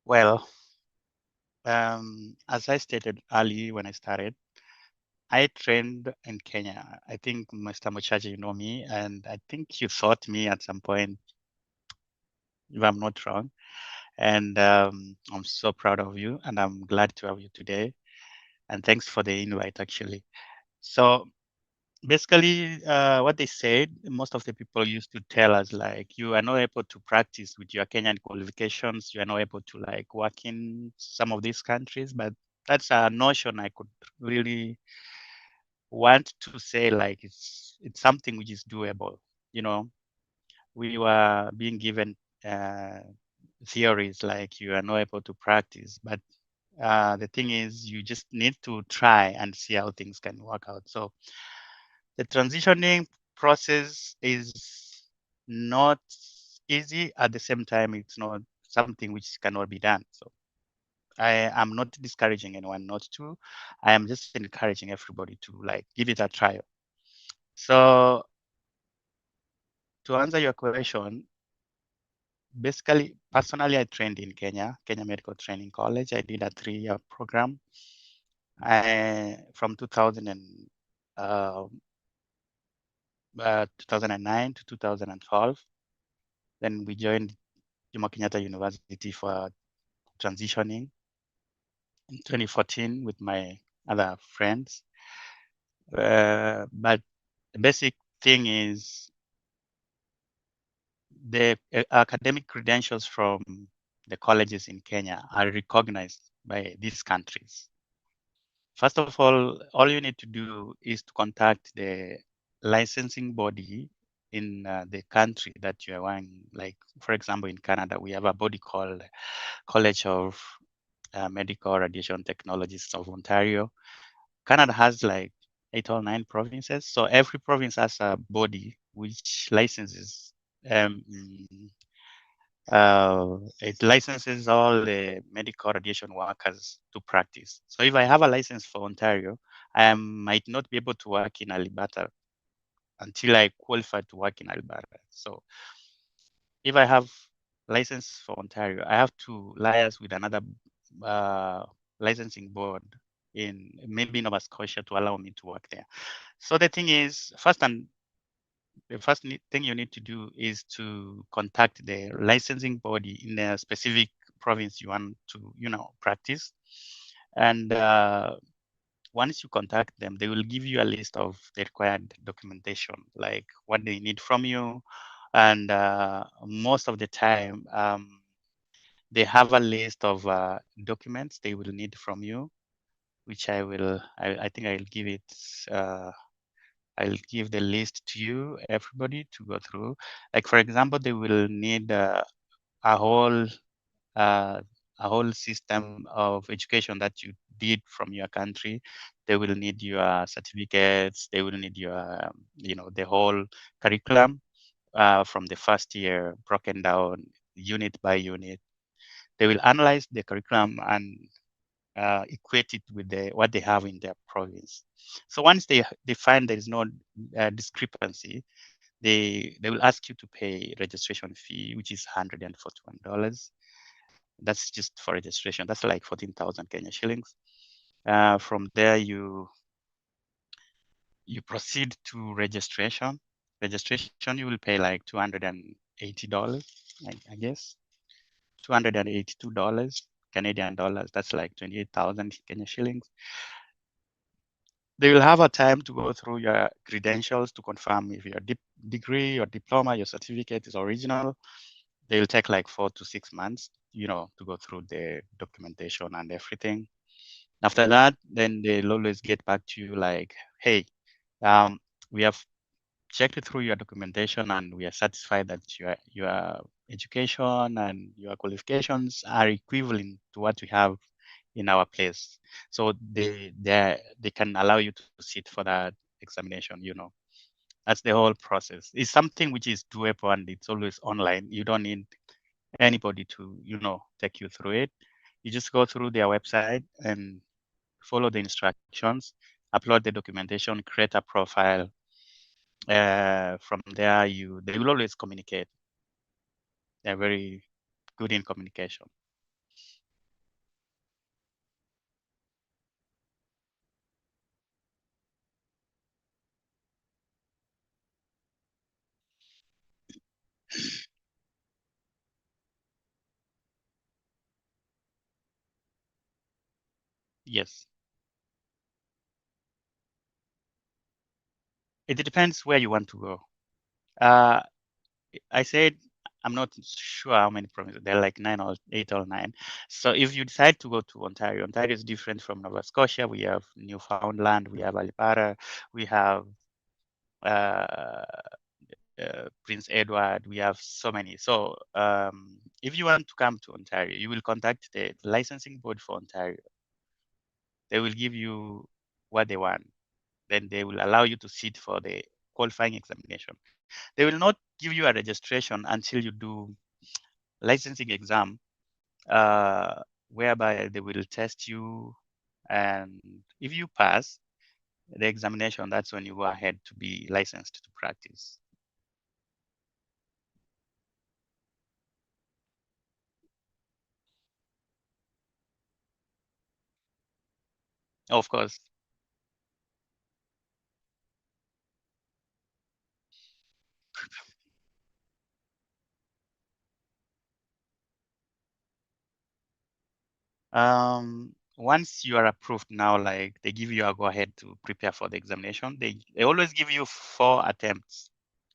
Well, as I stated early when I started, I trained in Kenya. I think Mr. Muchachi, you know me, and I think you taught me at some point, if I'm not wrong. And I'm so proud of you, and I'm glad to have you today. And thanks for the invite, actually. So basically, what they said, most of the people used to tell us like, you are not able to practice with your Kenyan qualifications. You are not able to like work in some of these countries, but that's a notion I could really want to say like it's something which is doable. You know, we were being given uh, theories like you are not able to practice, but the thing is you just need to try and see how things can work out. So the transitioning process is not easy. At the same time, it's not something which cannot be done. So I am not discouraging anyone not to. I am just encouraging everybody to like give it a trial. So to answer your question, basically, personally, I trained in Kenya Medical Training College. I did a 3-year program from 2009 to 2012. Then we joined Jomo Kenyatta University for transitioning in 2014 with my other friends. But the basic thing is the academic credentials from the colleges in Kenya are recognized by these countries. First of all you need to do is to contact the licensing body in the country that you are in. Like, for example, in Canada, we have a body called College of Medical Radiation Technologists of Ontario. Canada has like 8 or 9 provinces. So every province has a body which licenses um, it licenses all the medical radiation workers to practice. So if I have a license for Ontario, I might not be able to work in Alberta until I qualify to work in Alberta. So if I have license for Ontario, I have to liaise with another uh, licensing board in maybe Nova Scotia to allow me to work there. So the thing is, the first thing you need to do is to contact the licensing body in a specific province you want to, practice. And once you contact them, they will give you a list of the required documentation, like what they need from you. And most of the time, they have a list of documents they will need from you, which I think I'll give it, I'll give the list to you, everybody, to go through. Like, for example, they will need a whole uh, a whole system of education that you did from your country. They will need your certificates. They will need your, the whole curriculum from the first year, broken down unit by unit. They will analyze the curriculum and equate it with what they have in their province. So once they find there is no discrepancy, they will ask you to pay registration fee, which is $141. That's just for registration. That's like 14,000 Kenya shillings. From there, you proceed to registration. Registration, you will pay like $280, I guess. $282 Canadian dollars. That's like 28,000 Kenya shillings. They will have a time to go through your credentials to confirm if your degree, your diploma, your certificate is original. They will take like 4 to 6 months, to go through the documentation and everything. After that, then they'll always get back to you like, hey, we have checked through your documentation and we are satisfied that your education and your qualifications are equivalent to what we have in our place. So they can allow you to sit for that examination, That's the whole process. It's something which is doable and it's always online. You don't need anybody to, take you through it. You just go through their website and follow the instructions, upload the documentation, create a profile. From there, they will always communicate. They're very good in communication. Yes. It depends where you want to go. Uh, I said I'm not sure how many provinces. There are like 9 or 8 or 9. So if you decide to go to Ontario, Ontario is different from Nova Scotia. We have Newfoundland, we have Alberta, we have uh, Prince Edward. We have so many. So if you want to come to Ontario, you will contact the licensing board for Ontario. They will give you what they want. Then they will allow you to sit for the qualifying examination. They will not give you a registration until you do licensing exam, whereby they will test you, and if you pass the examination, that's when you go ahead to be licensed to practice. Of course. Once you are approved now, like they give you a go ahead to prepare for the examination, they always give you 4 attempts.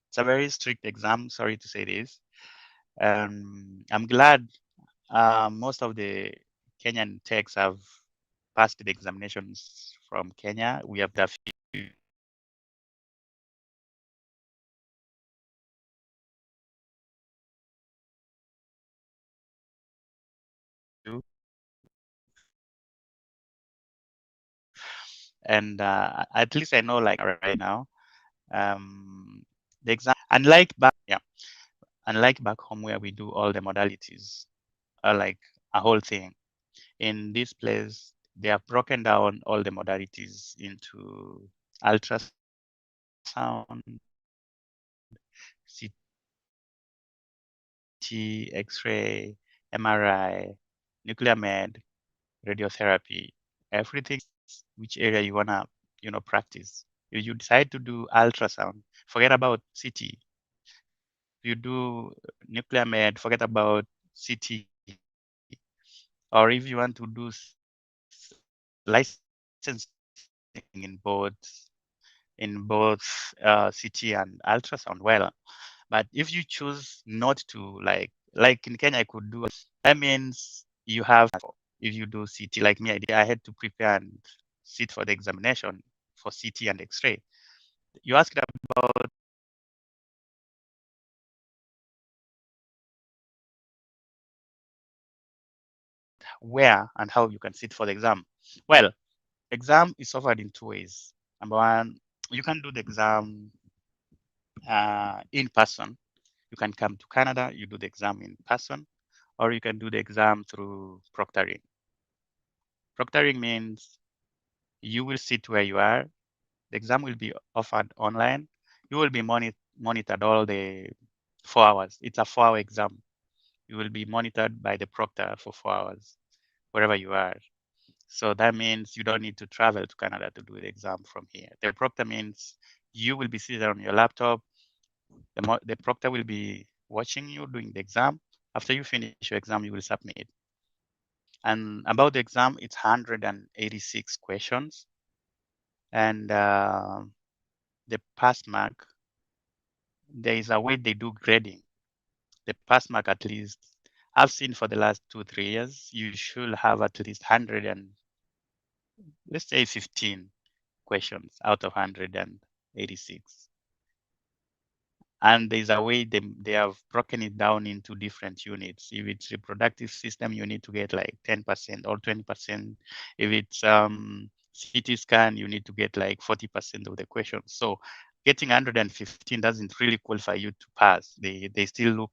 It's a very strict exam. Sorry to say this. I'm glad most of the Kenyan techs have passed the examinations from Kenya. We have the few, and at least I know like right now, the exam, unlike back home where we do all the modalities, like a whole thing. In this place, they have broken down all the modalities into ultrasound, CT, X-ray, MRI, nuclear med, radiotherapy, everything, which area you wanna, practice. If you decide to do ultrasound, forget about CT. You do nuclear med, forget about CT. Or if you want to do licensing in both CT and ultrasound, well, but if you choose not to, like in Kenya, I could do, that means you have, if you do CT like me, I had to prepare and sit for the examination for CT and X-ray. You asked about where and how you can sit for the exam. Well, exam is offered in 2 ways. Number one, you can do the exam in person. You can come to Canada, you do the exam in person, or you can do the exam through proctoring. Proctoring means you will sit where you are. The exam will be offered online. You will be monitored all the 4 hours. It's a 4-hour exam. You will be monitored by the proctor for 4 hours, wherever you are. So that means you don't need to travel to Canada to do the exam from here. The proctor means you will be seated on your laptop. The proctor will be watching you doing the exam. After you finish your exam, you will submit. And about the exam, it's 186 questions. And the pass mark, there is a way they do grading. The pass mark, at least, I've seen for the last 2, 3 years, you should have at least 100 and, let's say, 15 questions out of 186. And there's a way they have broken it down into different units. If it's reproductive system, you need to get like 10% or 20%. If it's CT scan, you need to get like 40% of the questions. So getting 115 doesn't really qualify you to pass. They still look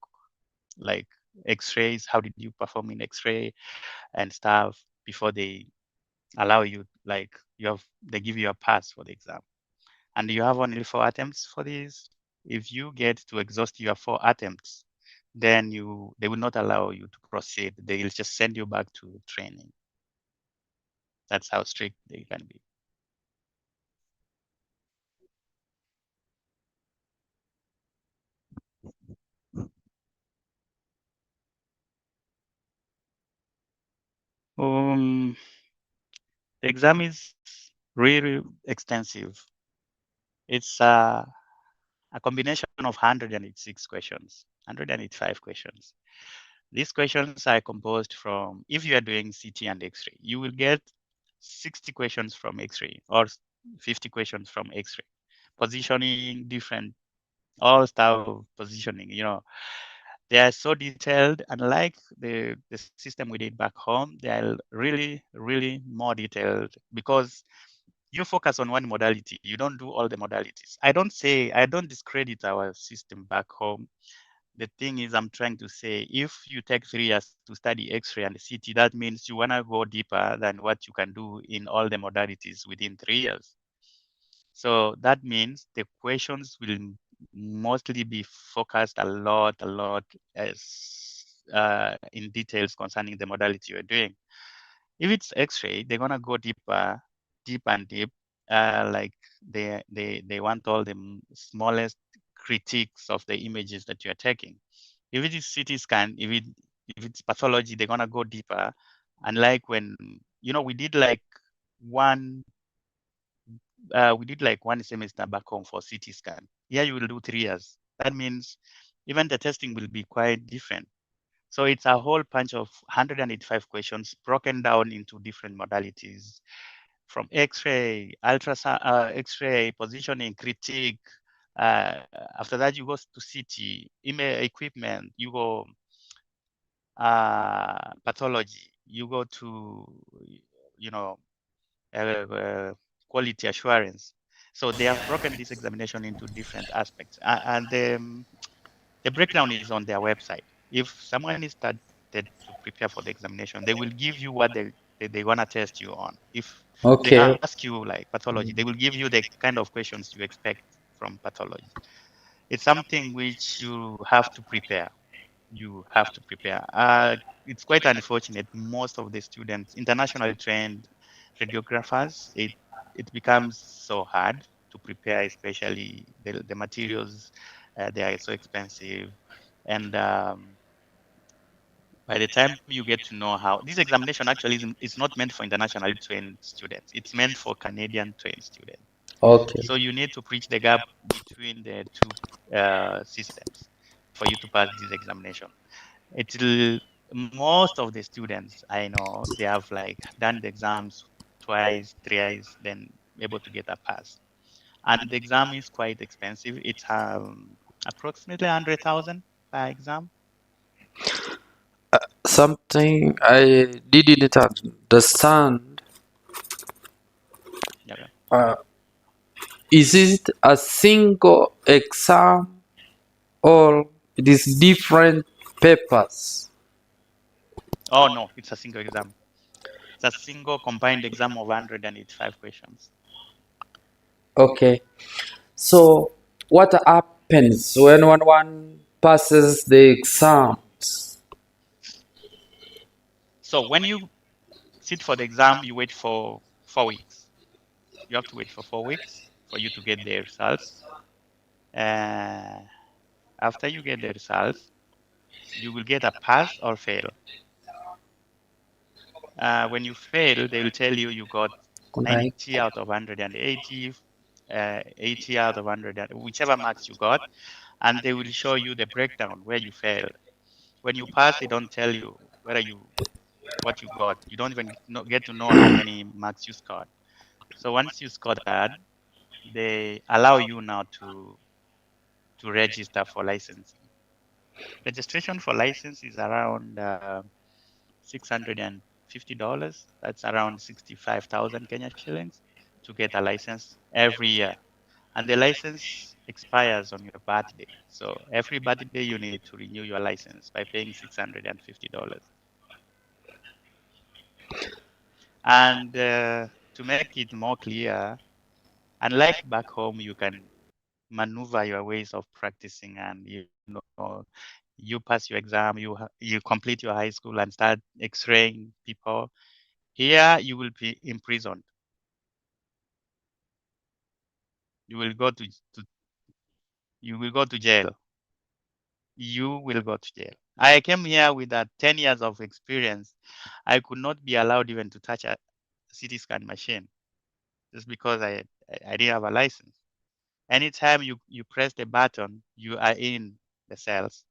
like X-rays. How did you perform in X-ray and stuff before they allow you, like, they give you a pass for the exam. And you have only 4 attempts for this. If you get to exhaust your 4 attempts, then they will not allow you to proceed. They will just send you back to training. That's how strict they can be. Um, The exam is really extensive. It's a combination of 186 questions, 185 questions. These questions are composed from, if you are doing CT and X-ray, you will get 60 questions from X-ray or 50 questions from X-ray, positioning different, all style of positioning, they are so detailed. Unlike the system we did back home, they are really, really more detailed because you focus on one modality. You don't do all the modalities. I don't discredit our system back home. The thing is, I'm trying to say, if you take 3 years to study X-ray and CT, that means you want to go deeper than what you can do in all the modalities within 3 years. So that means the questions will mostly be focused a lot in details concerning the modality you're doing. If it's X-ray, they're gonna go deeper, deep and deep. Like they want all the smallest critiques of the images that you're taking. If it is CT scan, if it's pathology, they're gonna go deeper. Unlike when we did like one one semester back home for CT scan. Here you will do 3 years. That means even the testing will be quite different. So it's a whole bunch of 185 questions broken down into different modalities from X-ray, ultrasound, X-ray, positioning, critique. Uh, After that, you go to CT, image equipment, you go pathology, you go to, you know, uh, uh, quality assurance. So they have broken this examination into different aspects, and the breakdown is on their website. If someone is started to prepare for the examination, they will give you what they want to test you on. If they Okay. ask you like pathology, they will give you the kind of questions you expect from pathology. It's something which you have to prepare. You have to prepare. It's quite unfortunate. Most of the students, internationally trained radiographers, it becomes so hard to prepare, especially the materials. They are so expensive, and by the time you get to know how this examination actually is not meant for internationally trained students. It's meant for Canadian trained students. Okay. So you need to bridge the gap between the two systems for you to pass this examination. It's most of the students I know, they have like done the exams twice, thrice, then able to get a pass. And the exam is quite expensive. It's approximately 100,000 per exam. Something I didn't understand. Yeah. Uh, is it a single exam or it is different papers? Oh no, it's a single exam. It's a single combined exam of 185 questions. Okay. So what happens when one passes the exams? So when you sit for the exam, you wait for 4 weeks. You have to wait for 4 weeks for you to get the results. Uh, After you get the results, you will get a pass or fail. When you fail, they will tell you you got Right. 90 out of 180, 80 out of 100, whichever marks you got, and they will show you the breakdown where you failed. When you pass, they don't tell you whether what you got. You don't even get to know how many marks you scored. So once you score that, they allow you now to register for licensing. Registration for license is around $650. That's around 65,000 Kenya shillings to get a license every year. And the license expires on your birthday. So every birthday you need to renew your license by paying $650. And to make it more clear, unlike back home, you can maneuver your ways of practicing, and you pass your exam, you complete your high school and start x-raying people. Here you will be imprisoned. You will go to you will go to jail. You will go to jail. I came here with 10 years of experience. I could not be allowed even to touch a CT scan machine just because I didn't have a license. Anytime you press the button, you are in the cells.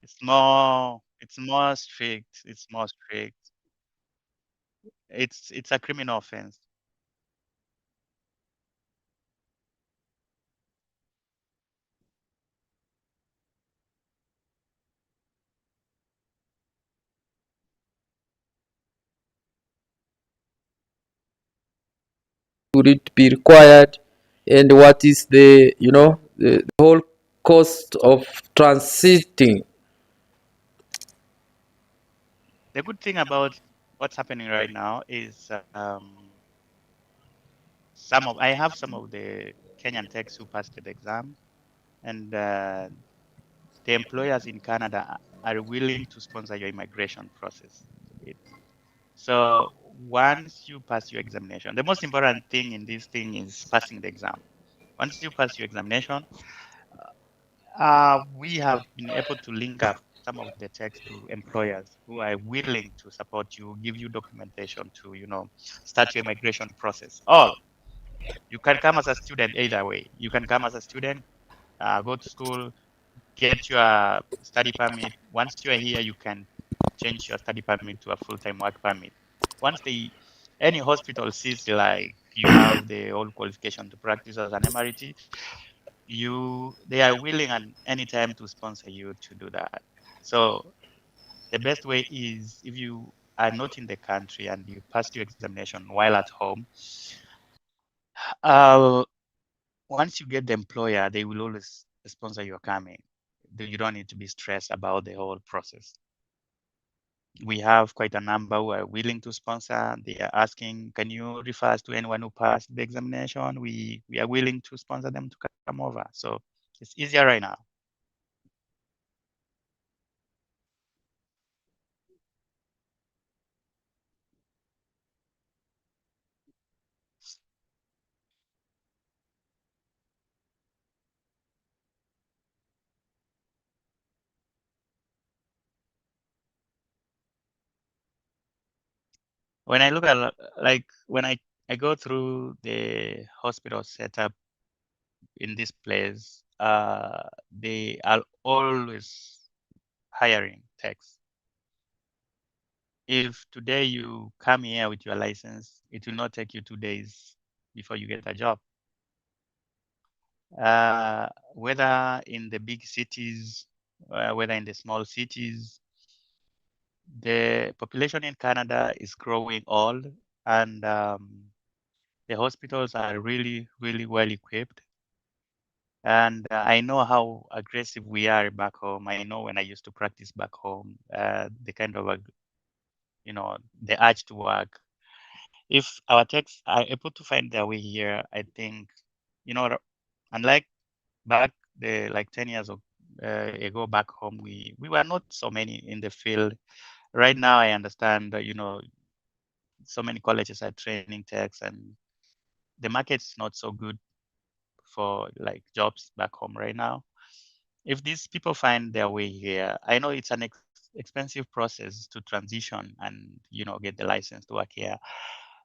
It's more strict. It's more strict. It's a criminal offense. Would it be required, and what is the the whole cost of transiting? The good thing about what's happening right now is I have some of the Kenyan techs who passed the exam, and the employers in Canada are willing to sponsor your immigration process. So once you pass your examination, the most important thing in this thing is passing the exam. Once you pass your examination, we have been able to link up some of the techs to employers who are willing to support you, give you documentation to, start your immigration process. All you can come as a student either way. You can come as a student, go to school, get your study permit. Once you are here, you can change your study permit to a full-time work permit. Once any hospital sees like you have the old qualification to practice as an MRT, they are willing at any time to sponsor you to do that. So the best way is if you are not in the country and you pass your examination while at home, uh, once you get the employer, they will always sponsor your coming. You don't need to be stressed about the whole process. We have quite a number who are willing to sponsor. They are asking, can you refer us to anyone who passed the examination? We are willing to sponsor them to come over. So it's easier right now. When I look at like when I go through the hospital setup in this place, they are always hiring techs. If today you come here with your license, it will not take you 2 days before you get a job. Whether in the big cities, whether in the small cities, the population in Canada is growing old, and the hospitals are really, really well equipped. And I know how aggressive we are back home. I know when I used to practice back home, the kind of, the urge to work. If our techs are able to find their way here, I think, unlike back like 10 years ago back home, we were not so many in the field. Right now, I understand that, so many colleges are training techs, and the market's not so good for like jobs back home right now. If these people find their way here, I know it's an expensive process to transition and get the license to work here.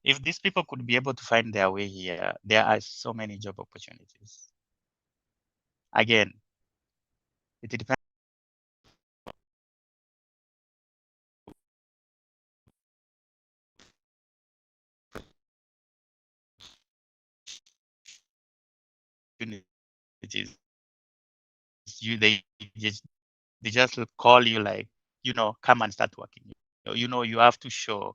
If these people could be able to find their way here, there are so many job opportunities. Again, it depends on opportunities. They they just call you like, come and start working. You have to show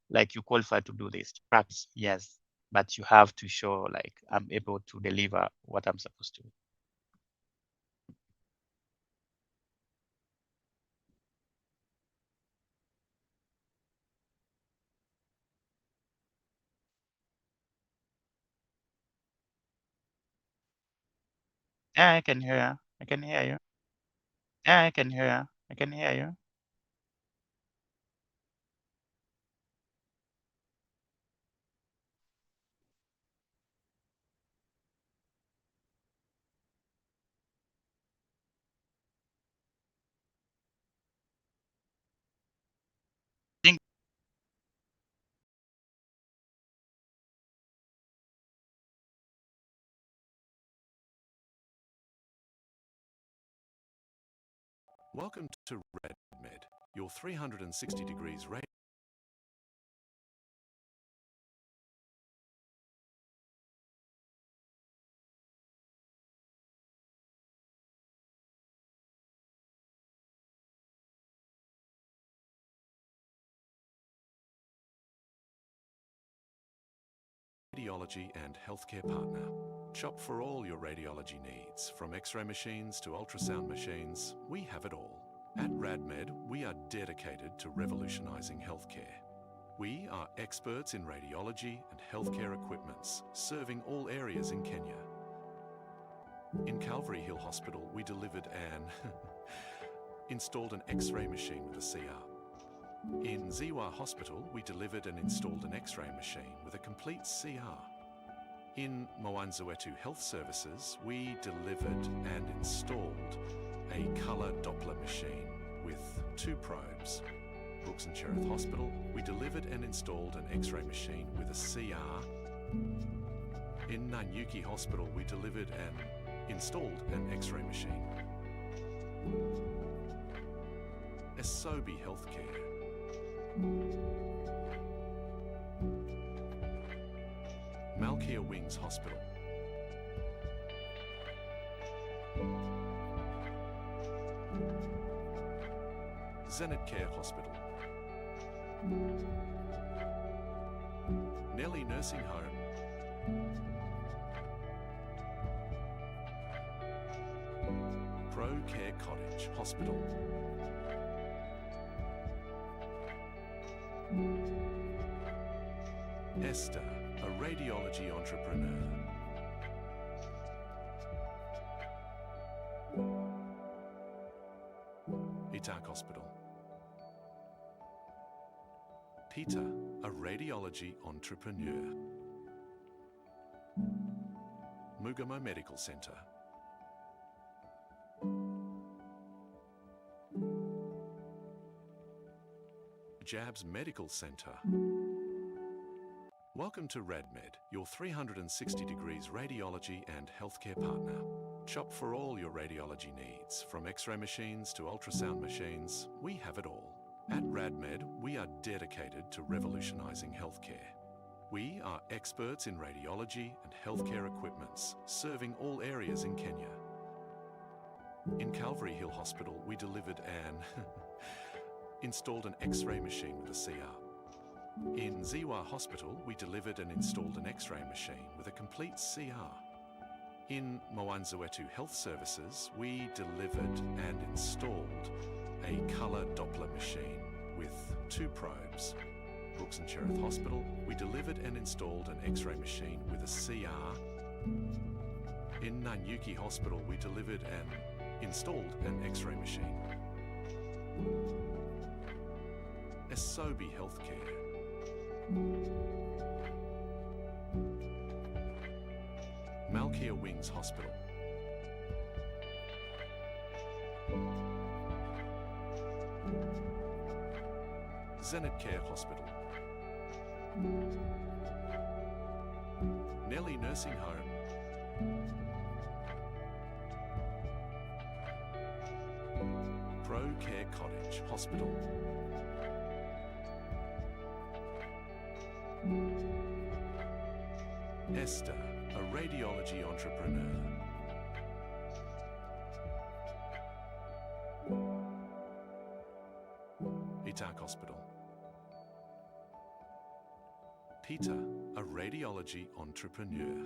like you qualify to do this. Practice, yes, but you have to show like I'm able to deliver what I'm supposed to. Yeah, I can hear you. I can hear you. Yeah, I can hear you. I can hear you. Welcome to RadMed, your 360 degrees radiology and healthcare partner. Shop for all your radiology needs, from X-ray machines to ultrasound machines, we have it all. At RadMed, we are dedicated to revolutionizing healthcare. We are experts in radiology and healthcare equipments, serving all areas in Kenya. In Calvary Hill Hospital, we delivered installed an X-ray machine with a CR. In Ziwa Hospital, we delivered and installed an X-ray machine with a complete CR. In Mwanzawetu Health Services, we delivered and installed a colour Doppler machine with 2 probes. Brooks and Cherith Hospital, we delivered and installed an X-ray machine with a CR. In Nanyuki Hospital, we delivered and installed an X-ray machine. Asobi Healthcare. Malkia Wings Hospital. Zenit Care Hospital. Nelly Nursing Home. Pro Care Cottage Hospital. Esther, a radiology entrepreneur. Itak Hospital. Peter, a radiology entrepreneur. Mugamo Medical Center. Jabs Medical Center. Welcome to RadMed, your 360 degrees radiology and healthcare partner. Shop for all your radiology needs, from X-ray machines to ultrasound machines, we have it all. At RadMed, we are dedicated to revolutionizing healthcare. We are experts in radiology and healthcare equipments, serving all areas in Kenya. In Calvary Hill Hospital, we delivered and installed an X-ray machine with a CR. In Ziwa Hospital, we delivered and installed an X-ray machine with a complete CR. In Mwanzawetu Health Services, we delivered and installed a colour Doppler machine with 2 probes. Brooks and Cherith Hospital, we delivered and installed an X-ray machine with a CR. In Nanyuki Hospital, we delivered and installed an X-ray machine. Asobi Healthcare. Malkia Wings Hospital. Zenit Care Hospital. Nelly Nursing Home. Pro Care Cottage Hospital. Esther, a radiology entrepreneur. Itak Hospital. Peter, a radiology entrepreneur.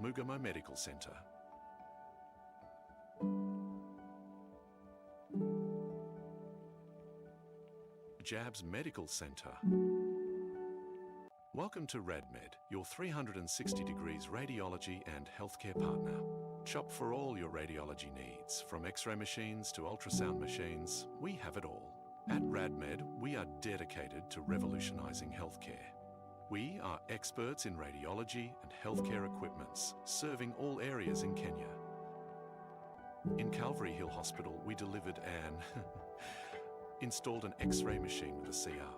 Mugamo Medical Center. Jabs Medical Center. Welcome to RadMed, your 360 degrees radiology and healthcare partner. Shop for all your radiology needs, from X-ray machines to ultrasound machines, we have it all. At RadMed, we are dedicated to revolutionizing healthcare. We are experts in radiology and healthcare equipments, serving all areas in Kenya. In Calvary Hill Hospital, we delivered and installed an X-ray machine with a CR.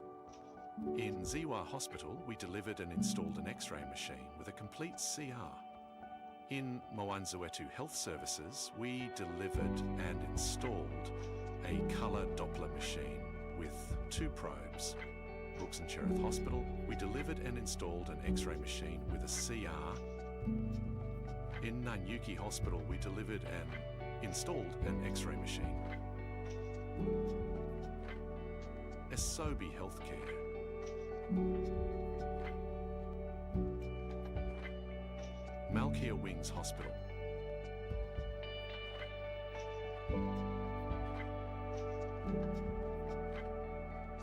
In Ziwa Hospital, we delivered and installed an X-ray machine with a complete CR. In Mwanzawetu Health Services, we delivered and installed a colour Doppler machine with 2 probes. Brooks and Cherith Hospital, we delivered and installed an X-ray machine with a CR. In Nanyuki Hospital, we delivered and installed an X-ray machine. Esobi Healthcare. Malkia Wings Hospital.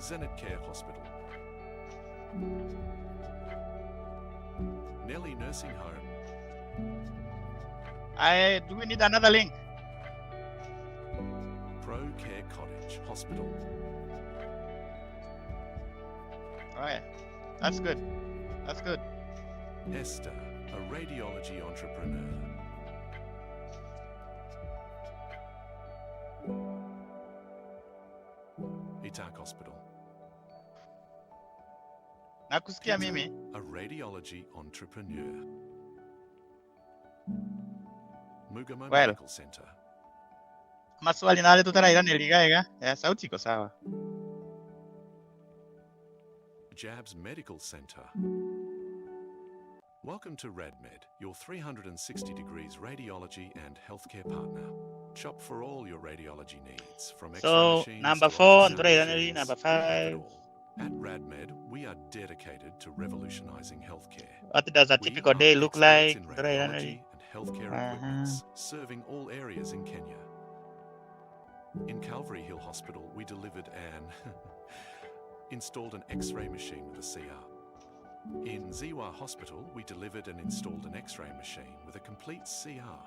Zenit Care Hospital. Nelly Nursing Home. Do we need another link? Pro Care Cottage Hospital. Okay, that's good. That's good. Esther, a radiology entrepreneur. Itak Hospital. Nakusikia Peter, mimi. a radiology entrepreneur. Mugamo Well. Medical Center. Maswali na yale tutaraira niligaega. Sauti iko sawa. Jabs Medical Center. Welcome to RadMed, your 360 degrees radiology and healthcare partner. Shop for all your radiology needs, from X-ray So, machines number to 4, ultrasound tutaraira machines. number We have it 5. all. At RadMed, we are dedicated to revolutionizing healthcare. What does a We typical are day look experts like? in Tutaraira radiology and healthcare equipments, serving all areas in Kenya. In Calvary Hill Hospital, we delivered and installed an X-ray machine with a CR. In Ziwa Hospital, we delivered and installed an X-ray machine with a complete CR.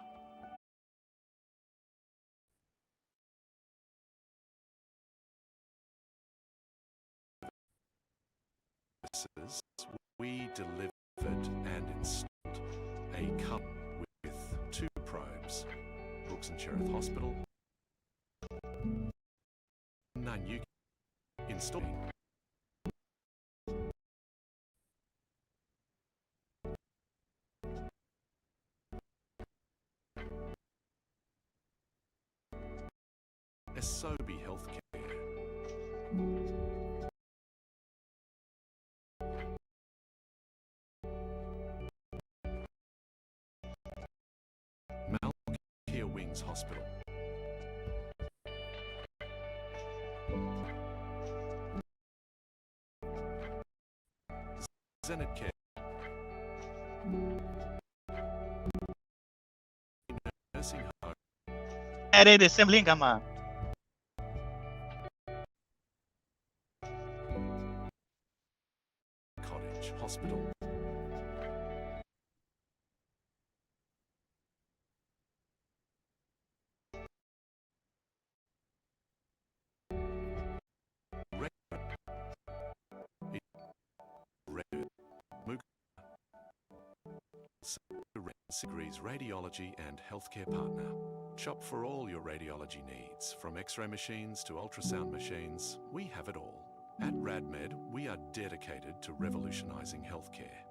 We delivered and installed a cup with 2 probes. Brooks and Cherith Hospital. Nanyuki installing. Esobi Healthcare. Malkia Wings Hospital. Zenit Care. Nursing Home. the same link ama. Cottage Hospital. Degrees Radiology and Healthcare Partner. Shop for all your radiology needs, from X-ray machines to ultrasound machines. We have it all. At RadMed, we are dedicated to revolutionizing healthcare.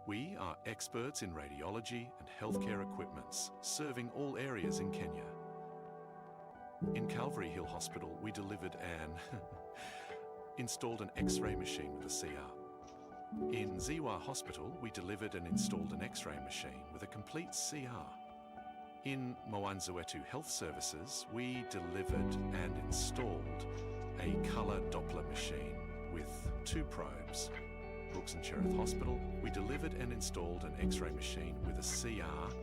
We are experts in radiology and healthcare equipments, serving all areas in Kenya. In Calvary Hill Hospital, we delivered and installed an X-ray machine with a CR. In Ziwa Hospital, we delivered and installed an X-ray machine with a complete CR. In Mwanzawetu Health Services, we delivered and installed a colour Doppler machine with 2 probes. Brooks and Cherith Hospital, we delivered and installed an X-ray machine with a CR.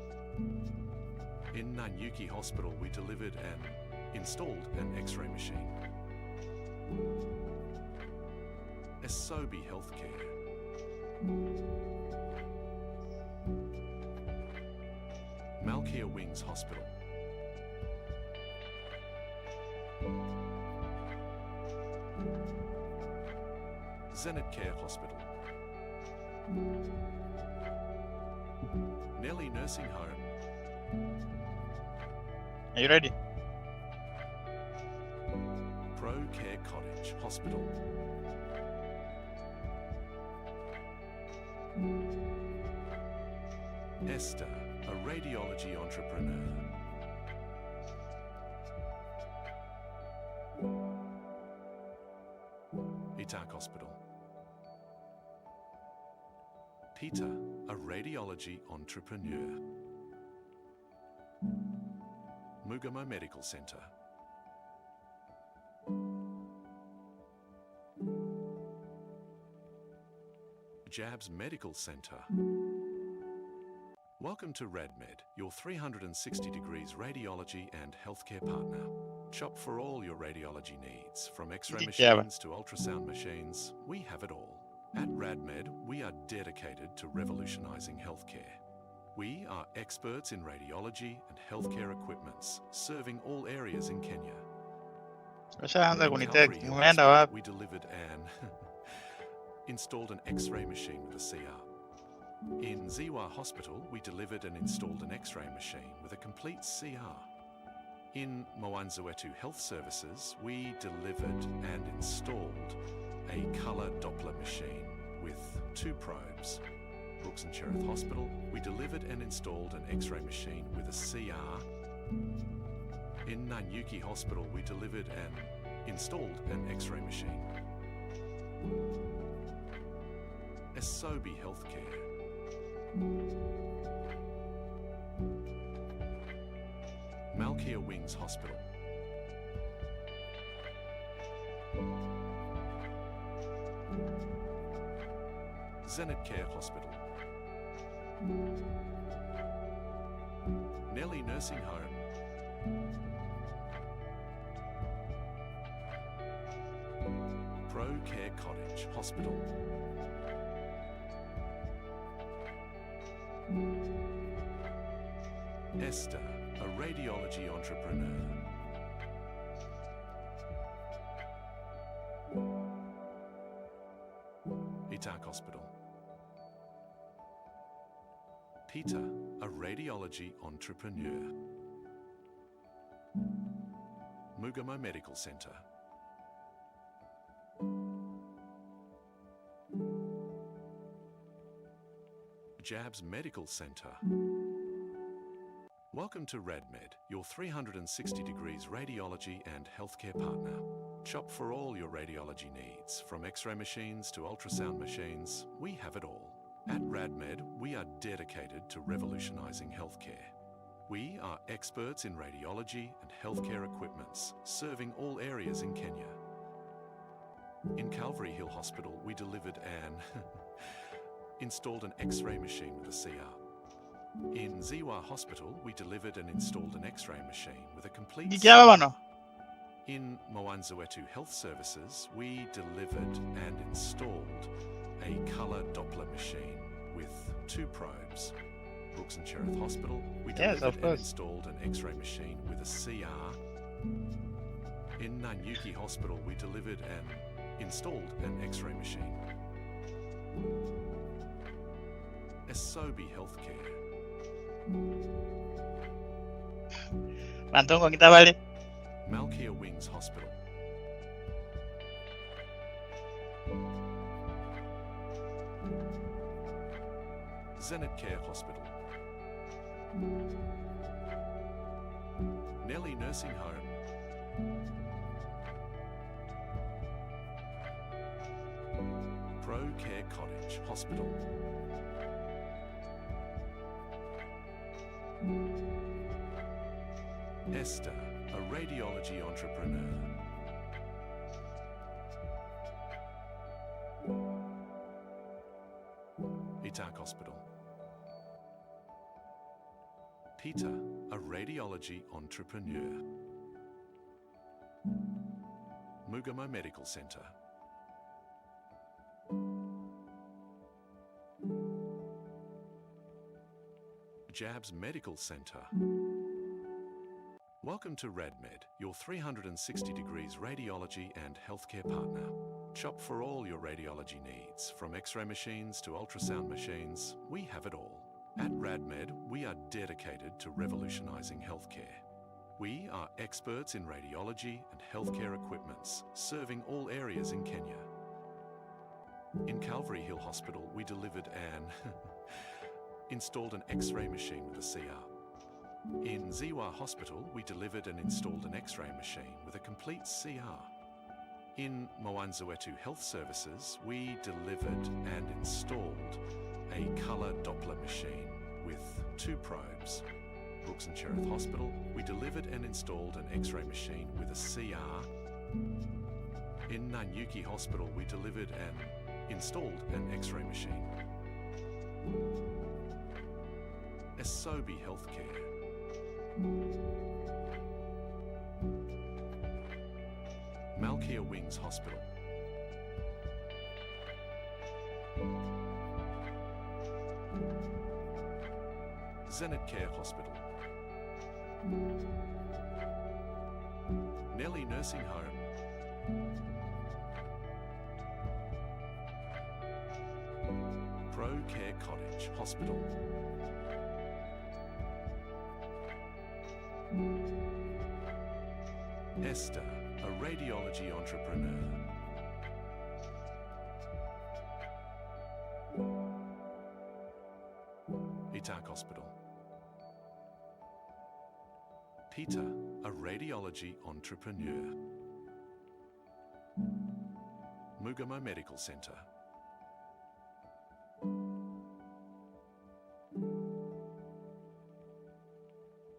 In Nanyuki Hospital, we delivered and installed an X-ray machine. Esobi Healthcare. Malkia Wings Hospital. Zenit Care Hospital. Nelly Nursing Home. Are you ready? Pro Care Cottage Hospital. Esther, a radiology entrepreneur. Itak Hospital. Peter, a radiology entrepreneur. Mugamo Medical Center. Jabs Medical Center. Welcome to RadMed, your 360 degrees radiology and healthcare partner. Shop for all your radiology needs, from X-ray machines to ultrasound machines, we have it all. At RadMed, we are dedicated to revolutionizing healthcare. We are experts in radiology and healthcare equipments, serving all areas in Kenya. Washaanza In kunitext. Calvary Hill Umeenda Hospital, wapi? we delivered installed an X-ray machine with a CR. In Ziwa Hospital, we delivered and installed an X-ray machine with a complete CR. In Mwanzawetu Health Services, we delivered and installed a colour Doppler machine with 2 probes. Brooks and Cherith Hospital, we delivered and installed an X-ray machine with a CR. In Nanyuki Hospital, we delivered and installed an X-ray machine. Asobi Healthcare. Malkia Wings Hospital. Zenit Care Hospital. Nelly Nursing Home. Pro Care Cottage Hospital. Esther, a radiology entrepreneur. Itak Hospital. Peter, a radiology entrepreneur. Mugamo Medical Center. Jabs Medical Center. Welcome to RadMed, your 360 degrees radiology and healthcare partner. Shop for all your radiology needs, from X-ray machines to ultrasound machines, we have it all. At RadMed, we are dedicated to revolutionizing healthcare. We are experts in radiology and healthcare equipments, serving all areas in Kenya. In Calvary Hill Hospital, we delivered and installed an X-ray machine with a CR. In Ziwa Hospital, we delivered and installed an X-ray machine with a complete Jijaba CR. bano. In Mwanzawetu Health Services, we delivered and installed a colour Doppler machine with 2 probes. Brooks and Cherith Hospital, we Yes, delivered of and course. installed an X-ray machine with a CR. In Nanyuki Hospital, we delivered and installed an X-ray machine. Asobi Healthcare. Bantongo kita balik. Malkia Wings Hospital. Zenit Care Hospital. Nelly Nursing Home. Pro Care Cottage Hospital. Esther, a radiology entrepreneur. Itak Hospital. Peter, a radiology entrepreneur. Mugamo Medical Center. Jabs Medical Center. Welcome to RadMed, your 360 degrees radiology and healthcare partner. Shop for all your radiology needs, from X-ray machines to ultrasound machines, we have it all. At RadMed, we are dedicated to revolutionizing healthcare. We are experts in radiology and healthcare equipments, serving all areas in Kenya. In Calvary Hill Hospital, we delivered an installed an X-ray machine with a CR. In Ziwa Hospital, we delivered and installed an X-ray machine with a complete CR. In Mwanzawetu Health Services, we delivered and installed a colour Doppler machine with 2 probes. Brooks and Cherith Hospital, we delivered and installed an X-ray machine with a CR. In Nanyuki Hospital, we delivered and installed an X-ray machine. Asobi Healthcare. Malkia Wings Hospital. Zenit Care Hospital. Nelly Nursing Home. Pro Care Cottage Hospital. Esther, a radiology entrepreneur. Itak Hospital. Peter, a radiology entrepreneur. Mugamo Medical Centre.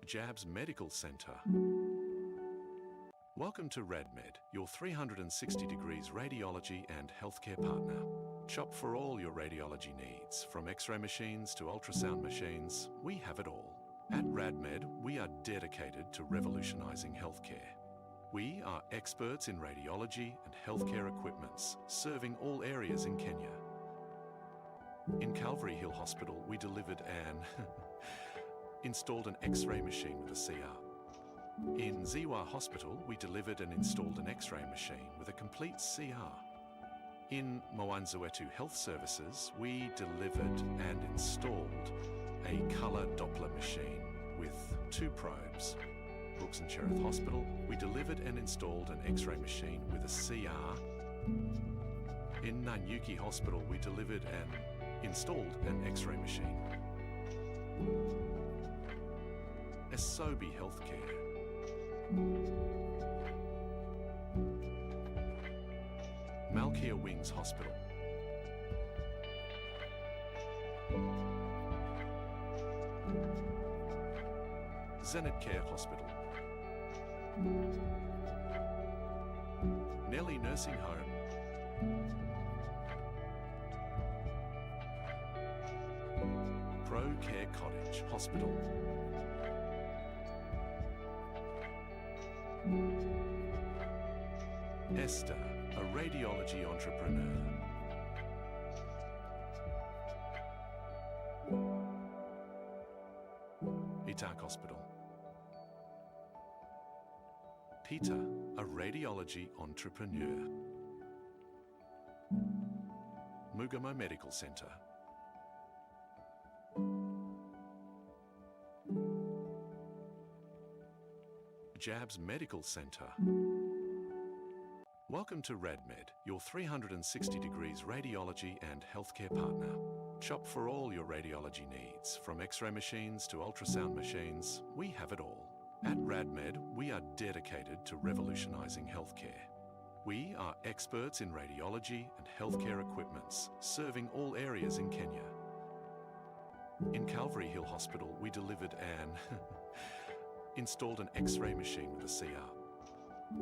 Jabs Medical Centre. Welcome to RadMed, your 360 degrees radiology and healthcare partner. Shop for all your radiology needs, from X-ray machines to ultrasound machines, we have it all. At RadMed, we are dedicated to revolutionising healthcare. We are experts in radiology and healthcare equipments, serving all areas in Kenya. In Calvary Hill Hospital, we delivered and installed an X-ray machine with a CR. In Ziwa Hospital, we delivered and installed an X-ray machine with a complete CR. In Mwanzawetu Health Services, we delivered and installed a colour Doppler machine with 2 probes. Brooks and Cherith Hospital, we delivered and installed an X-ray machine with a CR. In Nanyuki Hospital, we delivered and installed an X-ray machine. Asobi Healthcare. Malkia Wings Hospital. Zenit Care Hospital. Nelly Nursing Home. Pro Care Cottage Hospital. Esther, a radiology entrepreneur. Itak Hospital. Peter, a radiology entrepreneur. Mugamo Medical Centre. Jabs Medical Centre. Welcome to RadMed, your 360 degrees radiology and healthcare partner. Shop for all your radiology needs, from X-ray machines to ultrasound machines, we have it all. At RadMed, we are dedicated to revolutionising healthcare. We are experts in radiology and healthcare equipments, serving all areas in Kenya. In Calvary Hill Hospital, we delivered and installed an X-ray machine with a CR.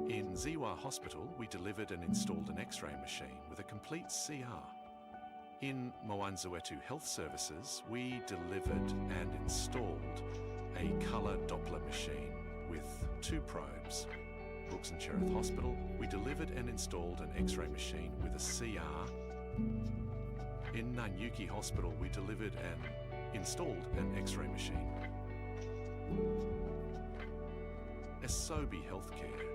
In Ziwa Hospital, we delivered and installed an X-ray machine with a complete CR. In Mwanzawetu Health Services, we delivered and installed a colour Doppler machine with 2 probes. Brooks and Cherith Hospital, we delivered and installed an X-ray machine with a CR. In Nanyuki Hospital, we delivered and installed an X-ray machine. Asobi Healthcare.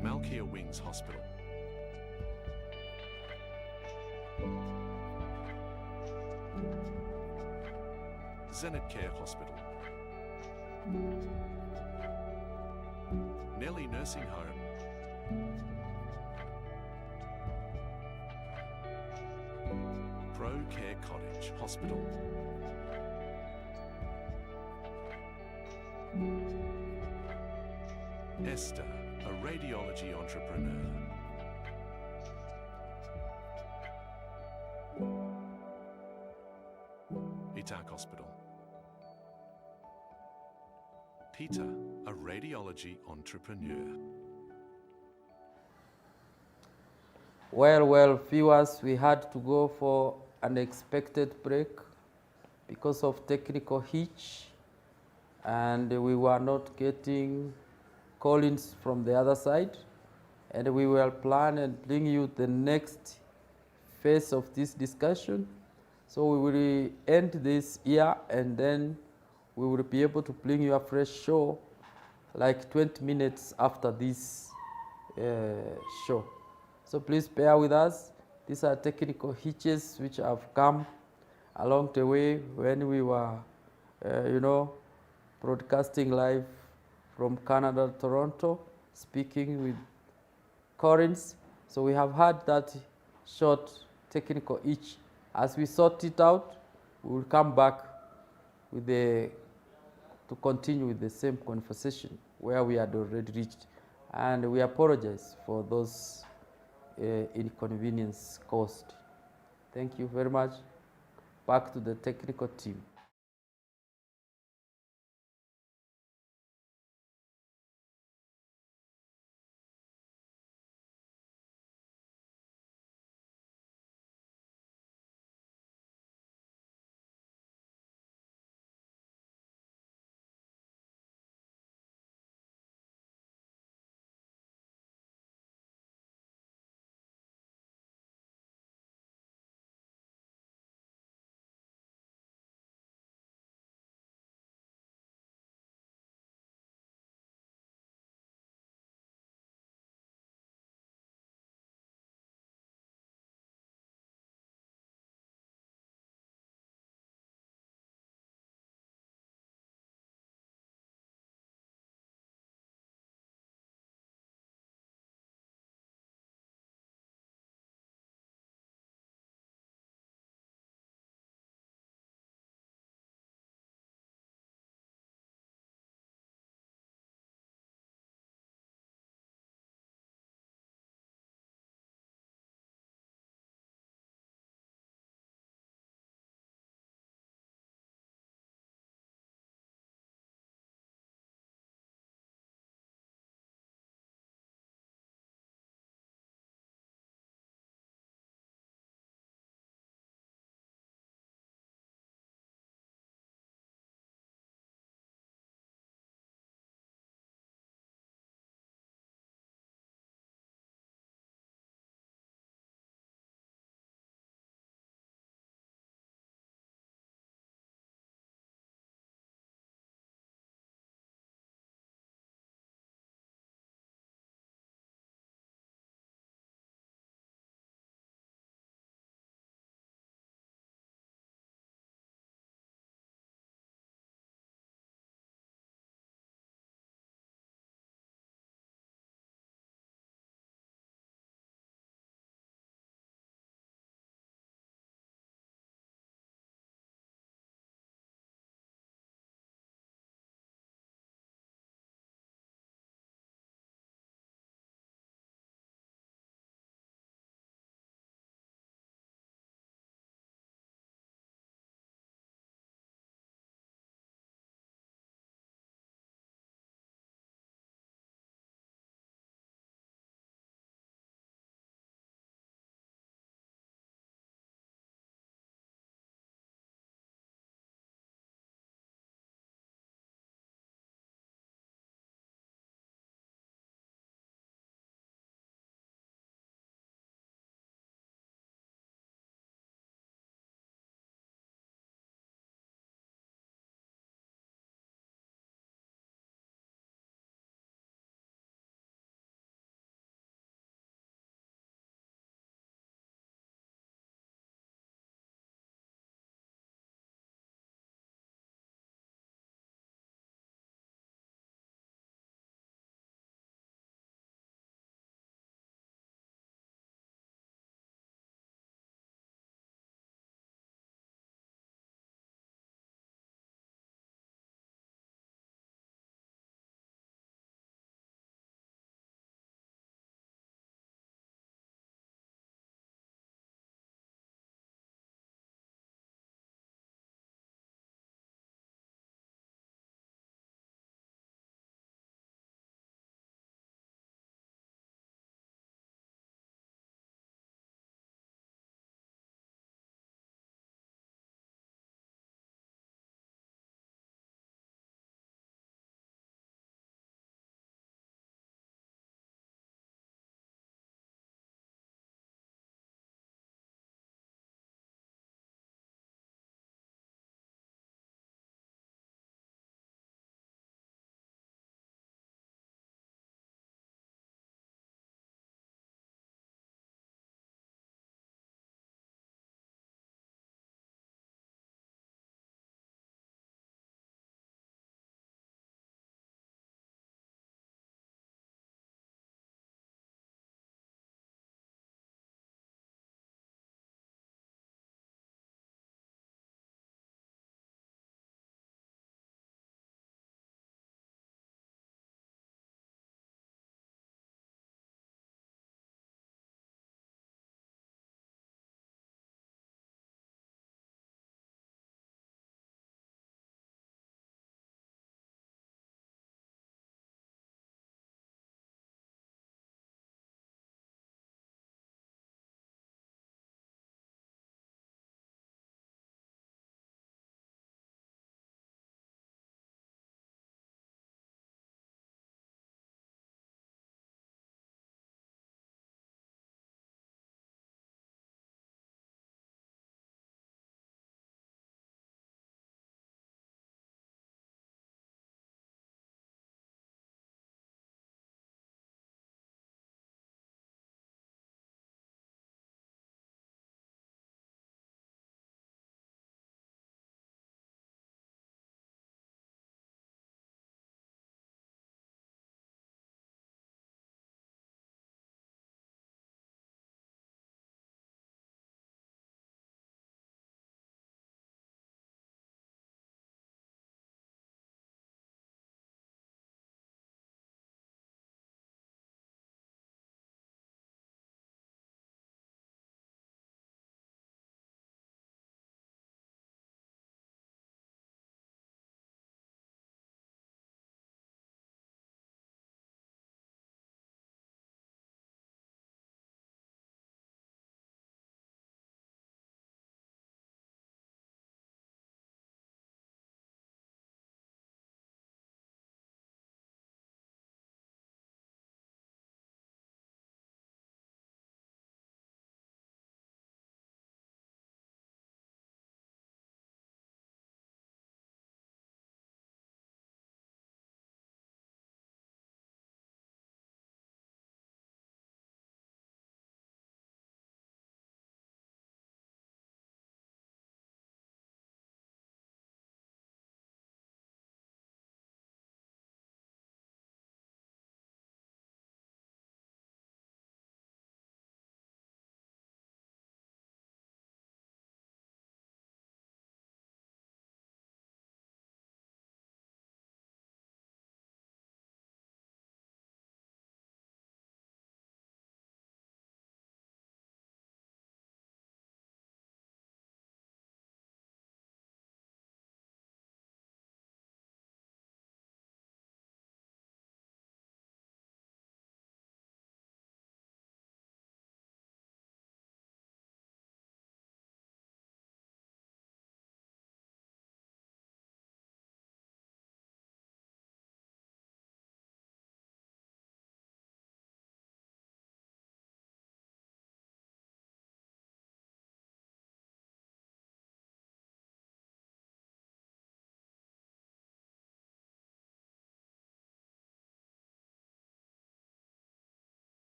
Malkia Wings Hospital. Zenit Care Hospital. Nelly Nursing Home. Care Cottage Hospital. Esther, a radiology entrepreneur. Itak Hospital. Peter, a radiology entrepreneur. Well, viewers, we had to go for an unexpected break because of technical hitch, and we were not getting call-ins from the other side, and we will plan and bring you the next phase of this discussion. So we will end this year, and then we will be able to bring you a fresh show like 20 minutes after this show. So please bear with us. These are technical hitches which have come along the way when we were, broadcasting live from Canada, Toronto, speaking with Collins. So we have had that short technical hitch. As we sort it out, we will come back with to continue with the same conversation where we had already reached. And we apologize for those inconvenience caused. Thank you very much. Back to the technical team.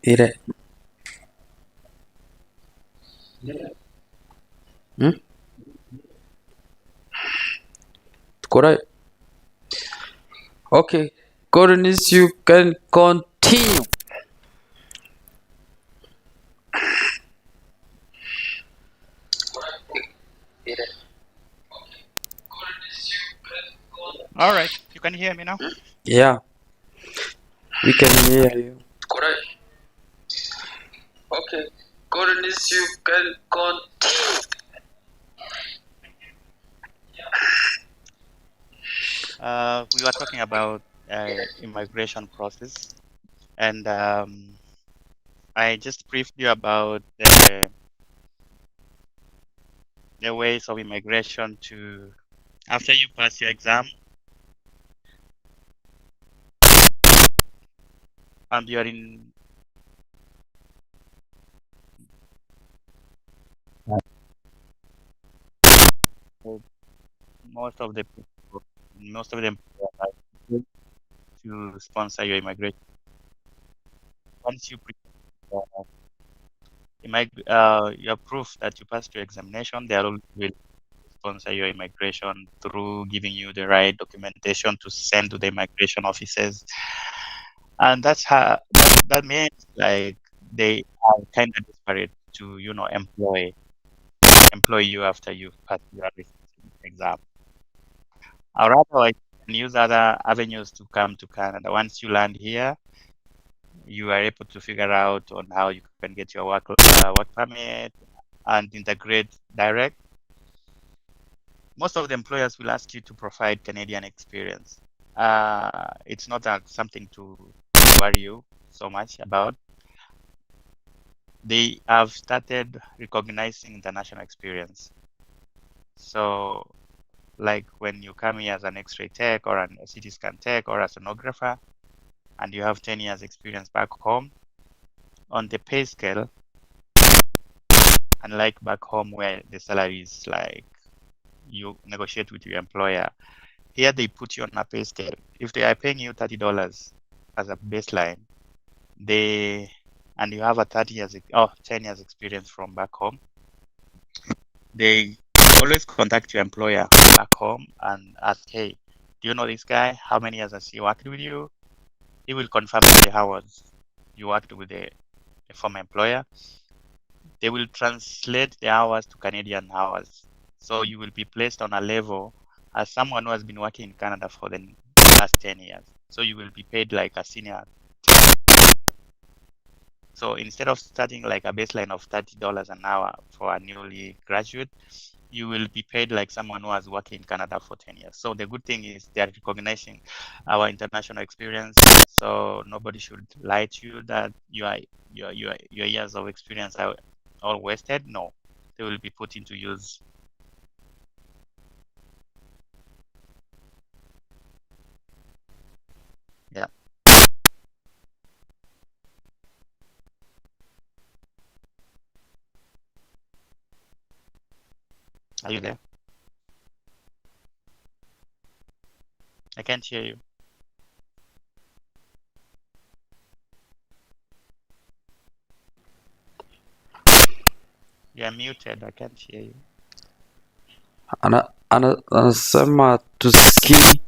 Ile. Hmm? Correct. Okay. Colonies, you can continue. All right, you can hear me now. Yeah, we can hear you. Correct. Okay. Colonies, you can continue. We were talking about immigration process, and I just briefed you about the ways of immigration to after you pass your exam and you're in most of the people, most of them are to sponsor your immigration. Once you your proof that you passed your examination, they all will sponsor your immigration through giving you the right documentation to send to the immigration offices. And that's how that means like they are kind of desperate to employ you after you pass your exam. Or rather, I can use other avenues to come to Canada. Once you land here, you are able to figure out on how you can get your work permit and integrate direct. Most of the employers will ask you to provide Canadian experience. It's not something to worry you so much about. They have started recognizing international experience. So, like when you come here as an X-ray tech or a CT scan tech or a sonographer, and you have 10 years experience back home, on the pay scale, unlike back home where the salary is like you negotiate with your employer, here they put you on a pay scale. If they are paying you $30 as a baseline, and you have a 10 years experience from back home, they always contact your employer back home and ask, hey, do you know this guy? How many years has he worked with you? He will confirm the hours you worked with the former employer. They will translate the hours to Canadian hours. So you will be placed on a level as someone who has been working in Canada for the last 10 years. So you will be paid like a senior. So instead of starting like a baseline of $30 an hour for a newly graduate, you will be paid like someone who has worked in Canada for 10 years. So the good thing is they are recognizing our international experience. So nobody should lie to you that your years of experience are all wasted. No, they will be put into use. Yeah. Are you there? I can't hear you. You're muted. I can't hear you. Anasema tusikii.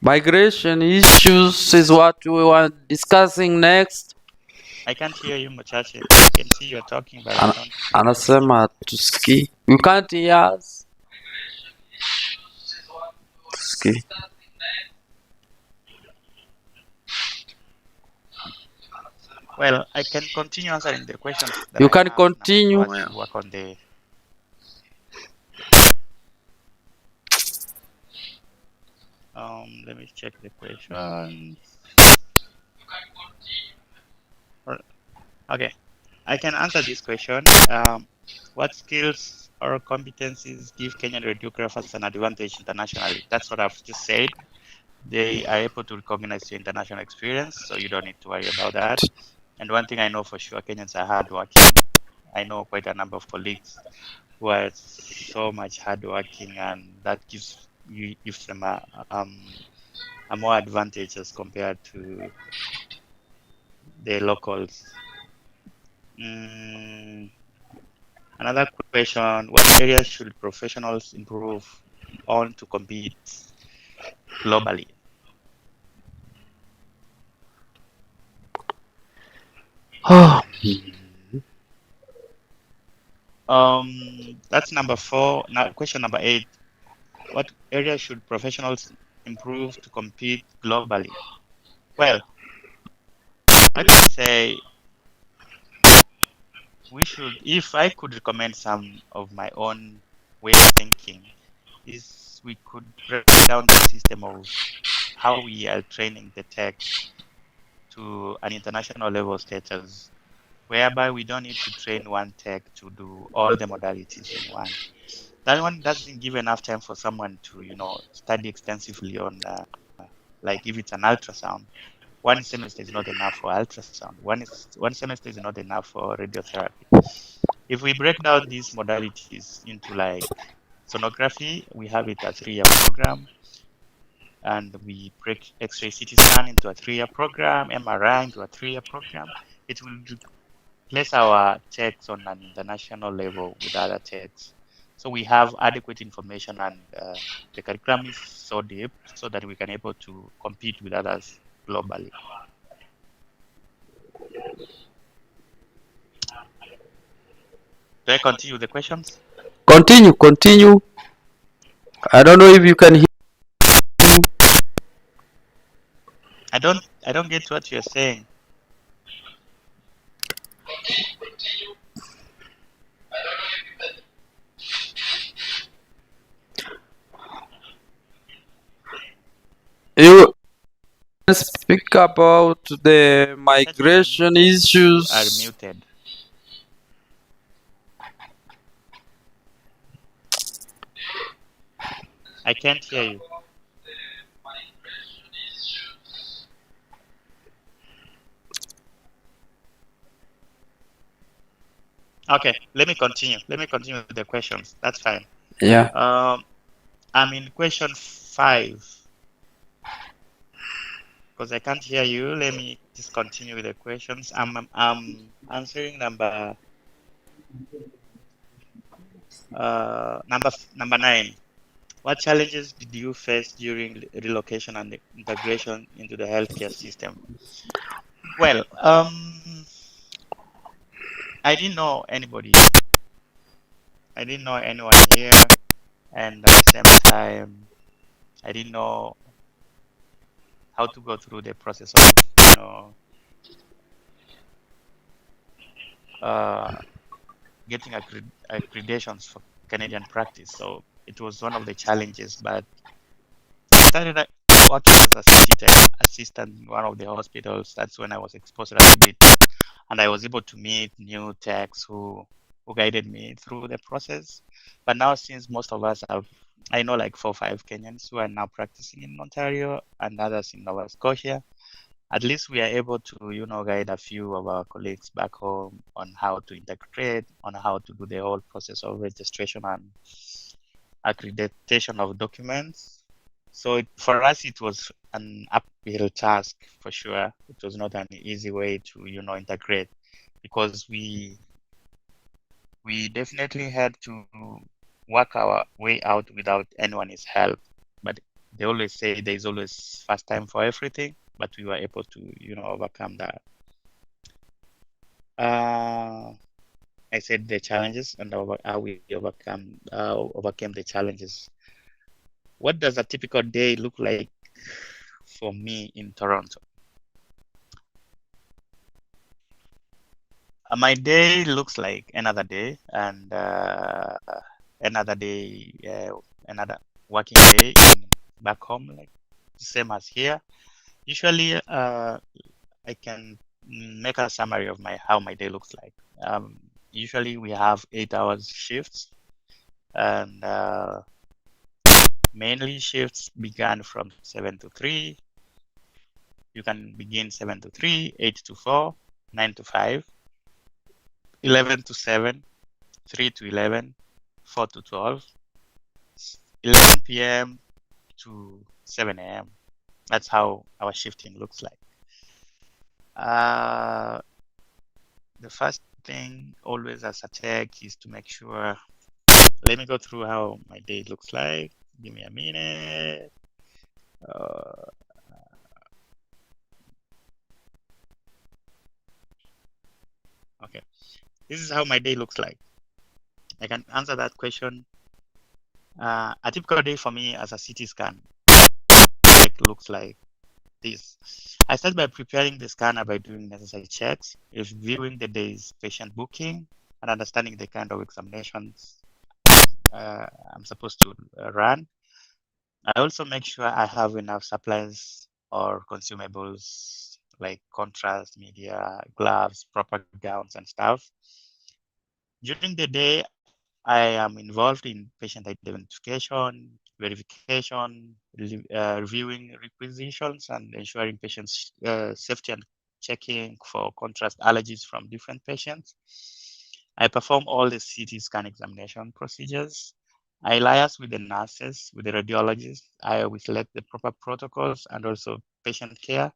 Migration issues is what we were discussing next. I can't hear you, Muchache. I can see you're talking, but I don't hear you. Anasema tusikii. You can't hear us. Tusikii. Well, I can continue answering the questions that You I can have continue. now to work on the. Let me check the questions. Okay, I can answer this question. What skills or competencies give Kenyan radiographers an advantage internationally? That's what I've just said. They are able to recognize your international experience, so you don't need to worry about that. And one thing I know for sure, Kenyans are hardworking. I know quite a number of colleagues who are so much hardworking, and that gives them a more advantage as compared to the locals. Another question, what areas should professionals improve on to compete globally? That's number 4. Now, question number 8. What areas should professionals improve to compete globally? Well, let me say we should, if I could recommend some of my own way of thinking, is we could break down the system of how we are training the techs to an international level status, whereby we don't need to train one tech to do all the modalities in one. That one doesn't give enough time for someone to, study extensively on, like if it's an ultrasound. One semester is not enough for ultrasound. One semester is not enough for radiotherapy. If we break down these modalities into like sonography, we have it a 3-year program, and we break X-ray CT scan into a 3-year program, MRI into a 3-year program. It will place our techs on an international level with other techs. So we have adequate information, and the curriculum is so deep so that we can able to compete with others globally. Do I continue with the questions? Continue. I don't know if you can hear. I don't get what you're saying. You speak about the You said you are migration muted. issues. You are muted. I can't hear you. Okay, let me continue. Let me continue with the questions. That's fine. Yeah. I'm in question 5 because I can't hear you. Let me just continue with the questions. I'm answering number 9. What challenges did you face during relocation and integration into the healthcare system? Well, I didn't know anybody. I didn't know anyone here, and at the same time, I didn't know how to go through the process of, getting accreditations for Canadian practice. So it was one of the challenges, but I started working as a CT tech assistant in one of the hospitals. That's when I was exposed a little bit, and I was able to meet new techs who guided me through the process. But now, since most of us I know like 4 or 5 Kenyans who are now practicing in Ontario and others in Nova Scotia. At least we are able to, guide a few of our colleagues back home on how to integrate, on how to do the whole process of registration and accreditation of documents. So for us, it was an uphill task for sure. It was not an easy way to, integrate, because we definitely had to work our way out without anyone's help. But they always say there's always first time for everything, but we were able to, overcome that. I said the challenges and how we overcame the challenges. What does a typical day look like for me in Toronto? My day looks like another day, and another working day back home, like same as here. Usually, I can make a summary of how my day looks like. Usually, we have 8 hours shifts, and mainly shifts began from 7 to 3. You can begin 7 to 3, 8 to 4, 9 to 5, 11 to 7, 3 to 11, 4 to 12, 11 p.m. to 7 a.m. That's how our shifting looks like. Uh, the first thing always as a tech is to make sure. Let me go through how my day looks like. Give me a minute. Uh, okay, this is how my day looks like. I can answer that question. A typical day for me as a CT scan looks like this. I start by preparing the scanner by doing necessary checks, reviewing the day's patient booking, and understanding the kind of examinations I'm supposed to run. I also make sure I have enough supplies or consumables like contrast, media, gloves, proper gowns, and stuff. During the day, I am involved in patient identification, verification, reviewing requisitions, and ensuring patients' safety and checking for contrast allergies from different patients. I perform all the CT scan examination procedures. I liaise with the nurses, with the radiologists. I will select the proper protocols and also patient care,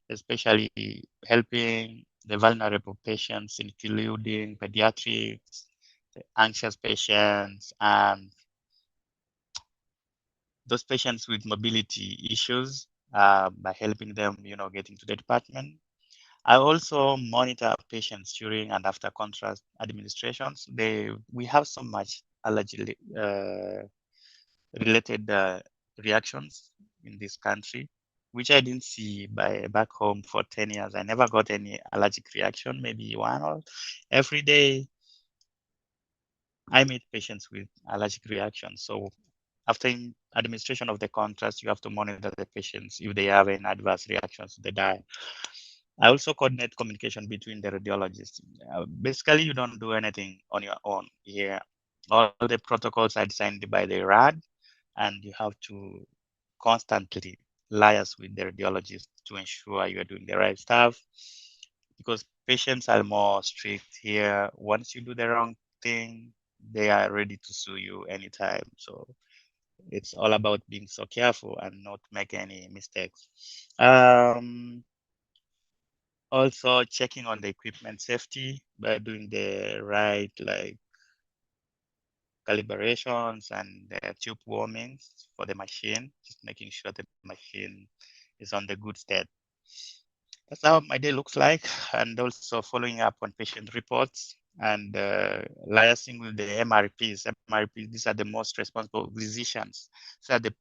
especially helping the vulnerable patients, including pediatrics, anxious patients, and those patients with mobility issues by helping them, getting to the department. I also monitor patients during and after contrast administrations. We have so much allergy related reactions in this country, which I didn't see back home for 10 years. I never got any allergic reaction, maybe one or every day I meet patients with allergic reactions. So after administration of the contrast, you have to monitor the patients if they have any adverse reactions to the diet. I also coordinate communication between the radiologists. Basically, you don't do anything on your own here. All the protocols are designed by the RAD, and you have to constantly liaise with the radiologist to ensure you are doing the right stuff. Because patients are more strict here. Once you do the wrong thing, they are ready to sue you anytime. So it's all about being so careful and not make any mistakes. Also checking on the equipment safety by doing the right calibrations and tube warmings for the machine, just making sure the machine is on the good state. That's how my day looks like, and also following up on patient reports and liaising with the MRPs. MRPs, these are the most responsible physicians. So the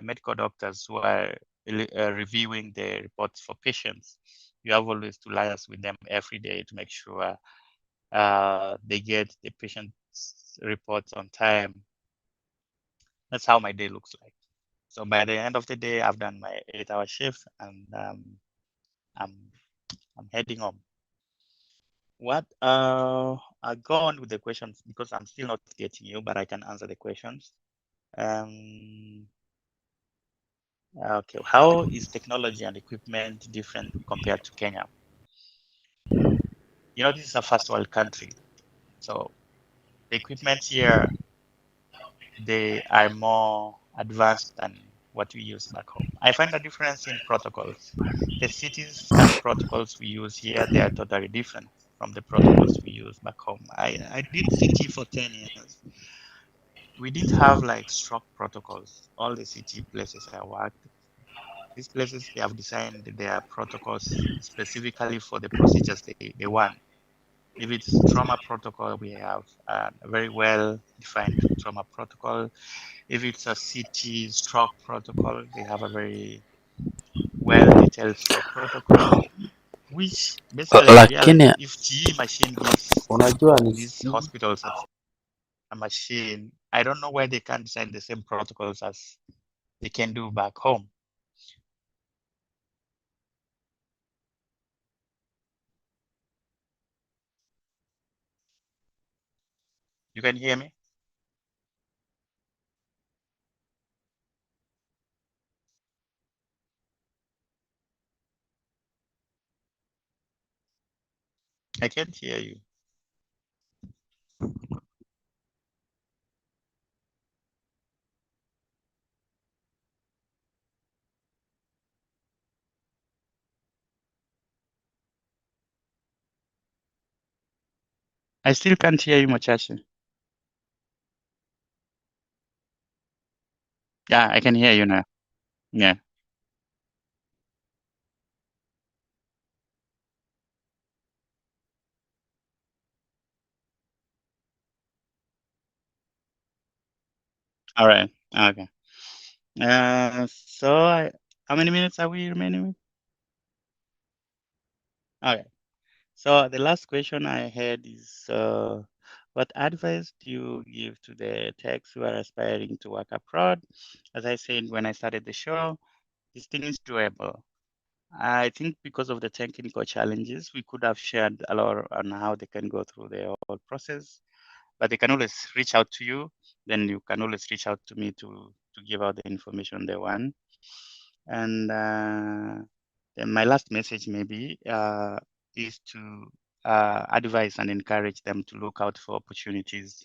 medical doctors who are reviewing the reports for patients. You have always to liaise with them every day to make sure they get the patient's reports on time. That's how my day looks like. So by the end of the day, I've done my 8-hour shift, and I'm I'm heading home. What I'll go on with the questions because I'm still not getting you, but I can answer the questions. Um, okay, how is technology and equipment different compared to Kenya? This is a first world country, so the equipment here they are more advanced than what we use back home. I find a difference in protocols. The CT scan protocols we use here, they are totally different from the protocols we use back home. I did CT for 10 years. We didn't have like stroke protocols. All the CT places I worked, these places, they have designed their protocols specifically for the procedures they want. If it's trauma protocol, we have a very well defined trauma protocol. If it's a CT stroke protocol, they have a very well detailed stroke protocol, which basically in lakini reality, if GE machine gives unajua these nisikii. hospitals a machine, I don't know why they can't design the same protocols as they can do back home. You can hear me? I can't hear you. I still can't hear you, Machache. Yeah, I can hear you now. Yeah. All right. Okay. How many minutes are we remaining with? Okay. So the last question I had is, what advice do you give to the techs who are aspiring to work abroad? As I said when I started the show, this thing is doable. I think because of the technical challenges, we could have shared a lot on how they can go through the whole process, but they can always reach out to you. Then you can always reach out to me to give out the information they want. And then my last message maybe is to advise and encourage them to look out for opportunities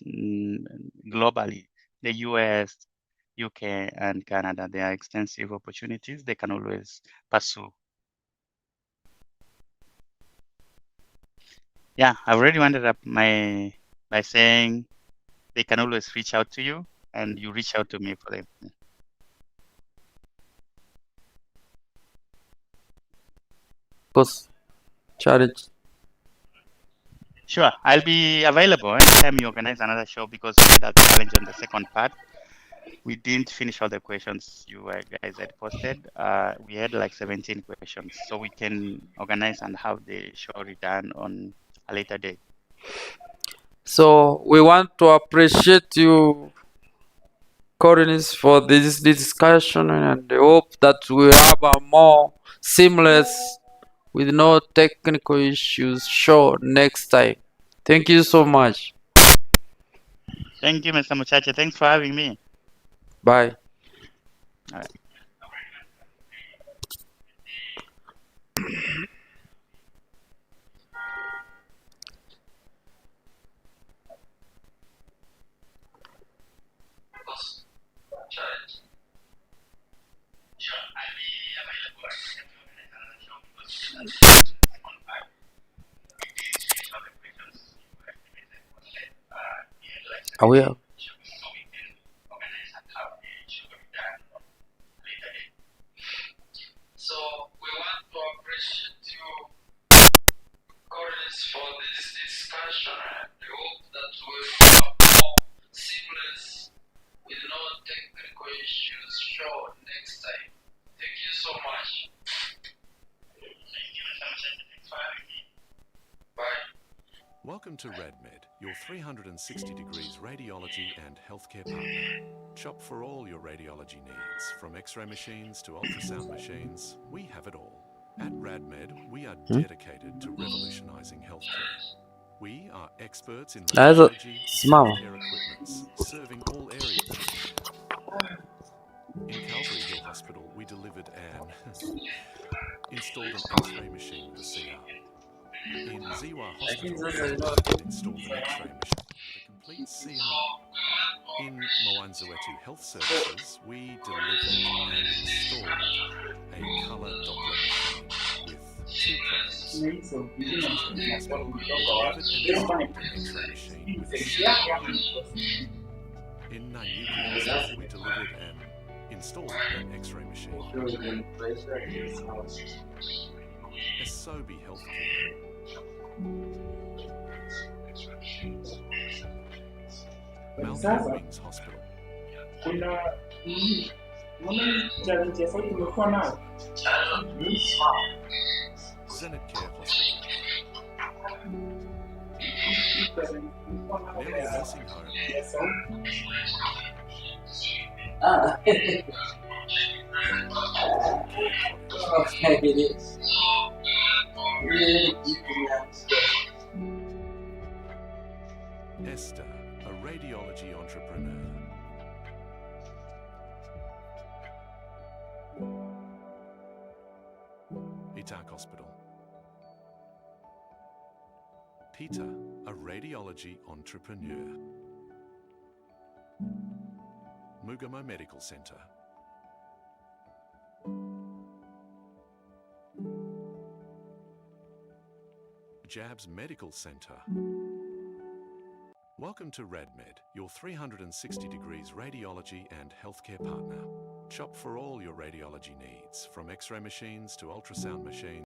globally. The US, UK, and Canada, there are extensive opportunities they can always pursue. Yeah, I've already wound up by saying they can always reach out to you, and you reach out to me for them. Because challenge. Sure, I'll be available anytime you organize another show because we had a challenge on the second part. We didn't finish all the questions you guys had posted. We had like 17 questions, so we can organize and have the show redone on a later date. So we want to appreciate you, Collins, for this discussion, and hope that we have a more seamless, with no technical issues, show next time. Thank you so much. Thank you, Mr. Muchache. Thanks for having me. Bye. All right. Are we up? So we want to appreciate you, Collins, for this discussion, and we hope that we will have more seamless with no technical issues show next time. Thank you so much. Thank you, Mr. Muchache. Thanks for having me. Bye. Welcome to RadMed, your 360 degrees radiology and healthcare partner. Shop for all your radiology needs, from x-ray machines to ultrasound machines, we have it all. At RadMed, we are dedicated to revolutionizing healthcare. We are experts in Also, radiology small. healthcare equipments, serving all areas. In Calvary Hill Hospital, we delivered installed an x-ray machine with a CR. In Ziwa Hospital, we delivered and installed an x-ray machine with a complete CR. In Moanzuetu Health Services, we delivered and installed a colour Doppler machine with 2 probes. In Children's Hospital, we delivered and installed an x-ray machine with a CR. In Nanyuki Hospital, we delivered and installed that x-ray machine. Asobi Healthcare. Malkia Wings Hospital. Zenit Care Hospital. Nelly Nursing Home. Home Care Cottage. Esther, a radiology entrepreneur. Itak Hospital. Peter, a radiology entrepreneur. Mugamo Medical Centre. Jabs Medical Centre. Welcome to RadMed, your 360 degrees radiology and healthcare partner. Shop for all your radiology needs, from X-ray machines to ultrasound machines.